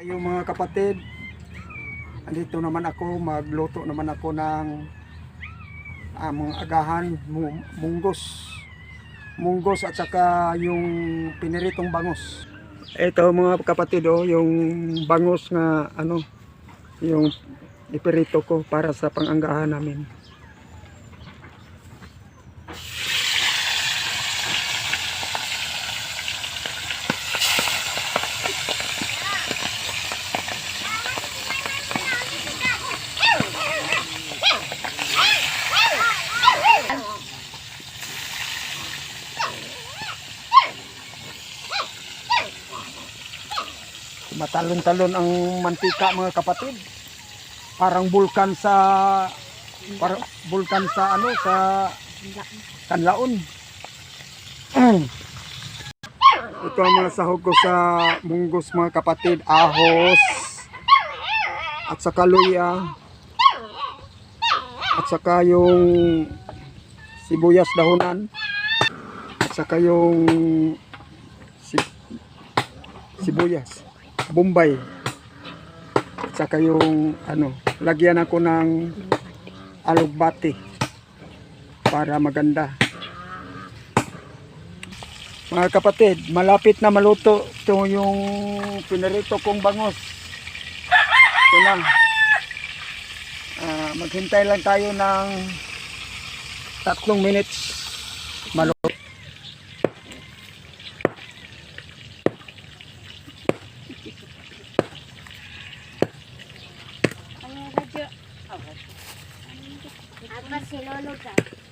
Ayun mga kapatid, andito naman ako, magluto naman ako ng mga agahan, munggos at saka yung piniritong bangus. Ito mga kapatid, oh, yung bangus nga ano, yung ipirito ko para sa panganggahan namin. Matalon-talon ang mantika mga kapatid. Parang bulkan sa ano sa Kanlaon. Ito ang mga sahog ko sa munggos mga kapatid, ahos at saka luya at saka yung sibuyas dahunan at saka yung sibuyas Bombay at saka yung ano, lagyan ako ng alugbati para maganda. Mga kapatid, malapit na maluto ito yung pinarito kong bangus. Ito lang, maghintay lang tayo ng 3 minutes maluto. Apa si Lolo ka?